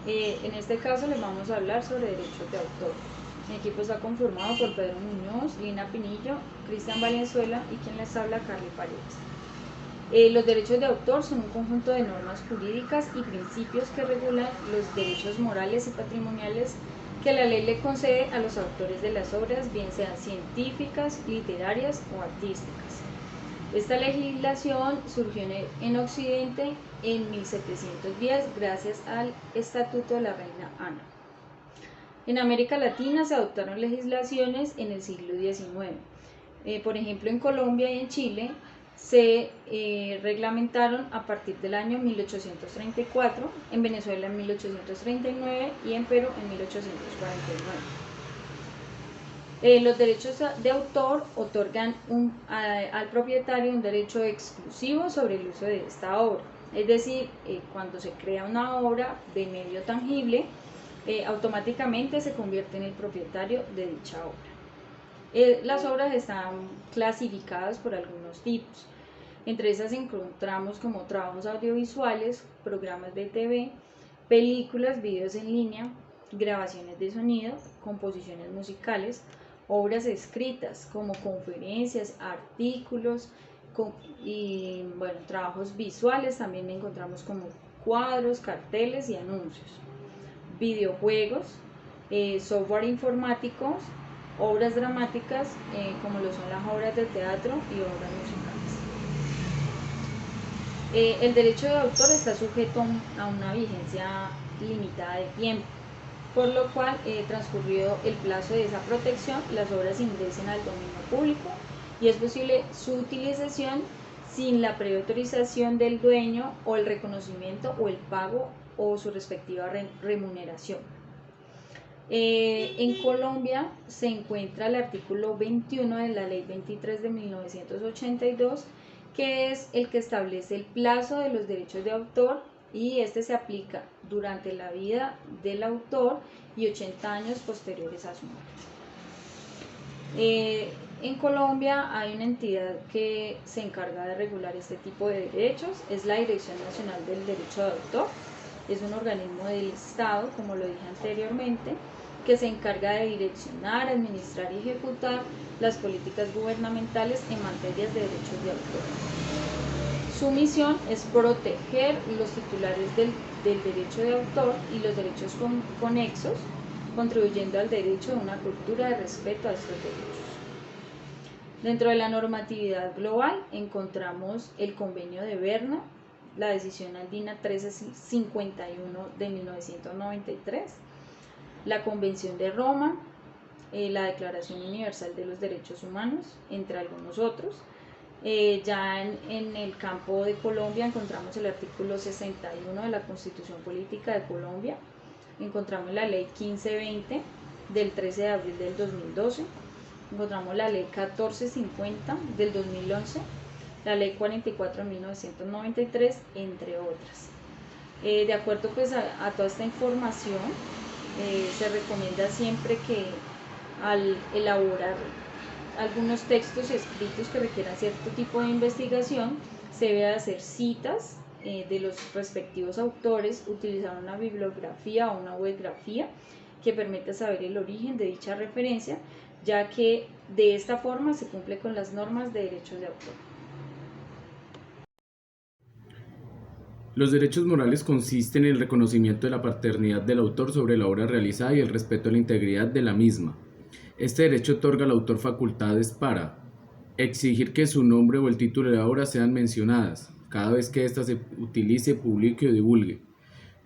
En este caso les vamos a hablar sobre derechos de autor. Mi equipo está conformado por Pedro Muñoz, Lina Pinillo, Cristian Valenzuela y quien les habla, Carly Paredes. Los derechos de autor son un conjunto de normas jurídicas y principios que regulan los derechos morales y patrimoniales que la ley le concede a los autores de las obras, bien sean científicas, literarias o artísticas. Esta legislación surgió en Occidente en 1710 gracias al Estatuto de la Reina Ana. En América Latina se adoptaron legislaciones en el siglo XIX. Por ejemplo, en Colombia y en Chile se reglamentaron a partir del año 1834, en Venezuela en 1839 y en Perú en 1849. Los derechos de autor otorgan al propietario un derecho exclusivo sobre el uso de esta obra. Es decir, cuando se crea una obra de medio tangible, automáticamente se convierte en el propietario de dicha obra. Las obras están clasificadas por algunos tipos. Entre esas encontramos como trabajos audiovisuales, programas de TV, películas, videos en línea, grabaciones de sonido, composiciones musicales, obras escritas como conferencias, artículos y bueno, trabajos visuales también encontramos como cuadros, carteles y anuncios, videojuegos, software informáticos, obras dramáticas como lo son las obras de teatro y obras musicales. El derecho de autor está sujeto a una vigencia limitada de tiempo, por lo cual, transcurrido el plazo de esa protección, las obras ingresen al dominio público y es posible su utilización sin la previa autorización del dueño o el reconocimiento o el pago o su respectiva remuneración. En Colombia se encuentra el artículo 21 de la Ley 23 de 1982, que es el que establece el plazo de los derechos de autor y este se aplica durante la vida del autor y 80 años posteriores a su muerte. En Colombia hay una entidad que se encarga de regular este tipo de derechos, es la Dirección Nacional del Derecho de Autor. Es un organismo del Estado, como lo dije anteriormente, que se encarga de direccionar, administrar y ejecutar las políticas gubernamentales en materias de derechos de autor. Su misión es proteger los titulares del derecho de autor y los derechos conexos, contribuyendo al derecho de una cultura de respeto a estos derechos. Dentro de la normatividad global encontramos el Convenio de Berna, la decisión andina 1351 de 1993, la Convención de Roma, la Declaración Universal de los Derechos Humanos, entre algunos otros. Ya en el campo de Colombia encontramos el artículo 61 de la Constitución Política de Colombia, encontramos la ley 1520 del 13 de abril del 2012, encontramos la ley 1450 del 2011, la ley 44 de 1993, entre otras. De acuerdo pues a toda esta información, se recomienda siempre que al elaborar algunos textos escritos que requieran cierto tipo de investigación, se debe hacer citas de los respectivos autores, utilizar una bibliografía o una webgrafía que permita saber el origen de dicha referencia, ya que de esta forma se cumple con las normas de derechos de autor. Los derechos morales consisten en el reconocimiento de la paternidad del autor sobre la obra realizada y el respeto a la integridad de la misma. Este derecho otorga al autor facultades para exigir que su nombre o el título de la obra sean mencionadas cada vez que ésta se utilice, publique o divulgue,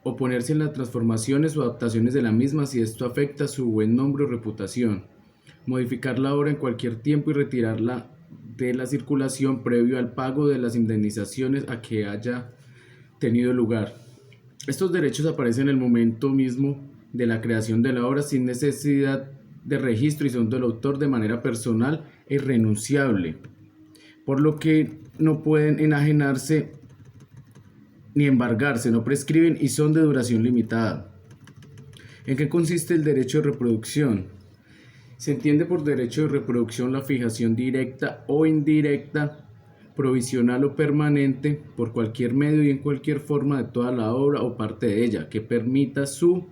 oponerse en las transformaciones o adaptaciones de la misma si esto afecta su buen nombre o reputación, modificar la obra en cualquier tiempo y retirarla de la circulación previo al pago de las indemnizaciones a que haya tenido lugar. Estos derechos aparecen en el momento mismo de la creación de la obra sin necesidad de registro y son del autor de manera personal e irrenunciable, por lo que no pueden enajenarse ni embargarse, no prescriben y son de duración limitada. ¿En qué consiste el derecho de reproducción? Se entiende por derecho de reproducción la fijación directa o indirecta provisional o permanente, por cualquier medio y en cualquier forma de toda la obra o parte de ella, que permita su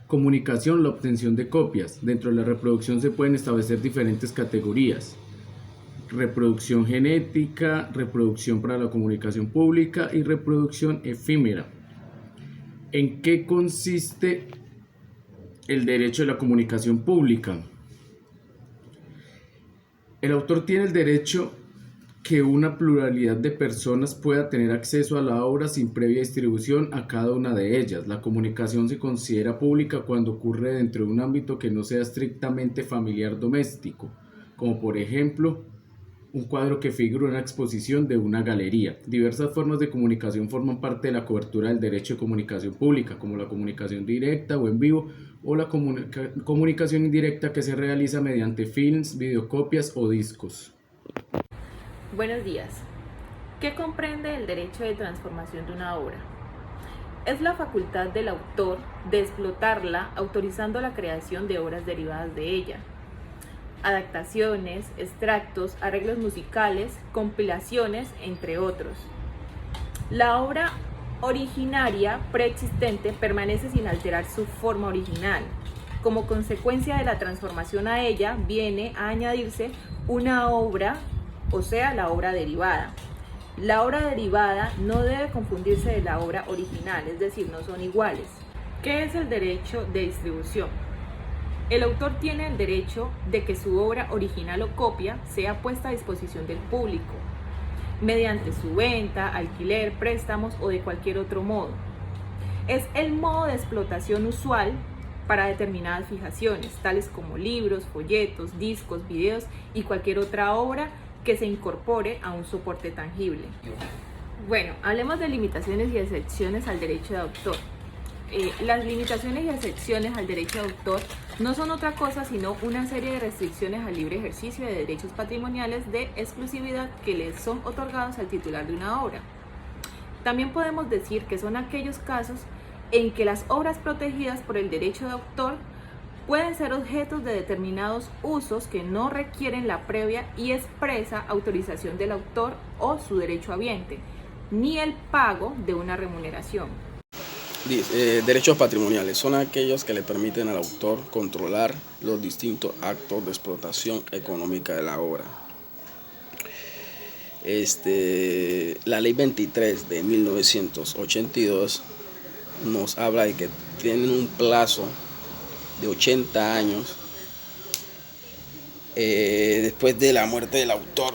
comunicación, la obtención de copias. Dentro de la reproducción se pueden establecer diferentes categorías: reproducción genética, reproducción para la comunicación pública y reproducción efímera. ¿En qué consiste el derecho de la comunicación pública? El autor tiene el derecho que una pluralidad de personas pueda tener acceso a la obra sin previa distribución a cada una de ellas. La comunicación se considera pública cuando ocurre dentro de un ámbito que no sea estrictamente familiar doméstico, como por ejemplo un cuadro que figura en una exposición de una galería. Diversas formas de comunicación forman parte de la cobertura del derecho de comunicación pública, como la comunicación directa o en vivo, o la comunicación indirecta, que se realiza mediante films, videocopias o discos. Buenos días. ¿Qué comprende el derecho de transformación de una obra? Es la facultad del autor de explotarla, autorizando la creación de obras derivadas de ella. Adaptaciones, extractos, arreglos musicales, compilaciones, entre otros. La obra originaria preexistente permanece sin alterar su forma original. Como consecuencia de la transformación a ella, viene a añadirse una obra, o sea, la obra derivada. La obra derivada no debe confundirse de la obra original, es decir, no son iguales. ¿Qué es el derecho de distribución? El autor tiene el derecho de que su obra original o copia sea puesta a disposición del público, mediante su venta, alquiler, préstamos o de cualquier otro modo. Es el modo de explotación usual para determinadas fijaciones, tales como libros, folletos, discos, videos y cualquier otra obra que se incorpore a un soporte tangible. Bueno, hablemos de limitaciones y excepciones al derecho de autor. Las limitaciones y excepciones al derecho de autor no son otra cosa sino una serie de restricciones al libre ejercicio de derechos patrimoniales de exclusividad que les son otorgados al titular de una obra. También podemos decir que son aquellos casos en que las obras protegidas por el derecho de autor pueden ser objetos de determinados usos que no requieren la previa y expresa autorización del autor o su derecho habiente, ni el pago de una remuneración. Derechos patrimoniales son aquellos que le permiten al autor controlar los distintos actos de explotación económica de la obra. La ley 23 de 1982 nos habla de que tienen un plazo de 80 años después de la muerte del autor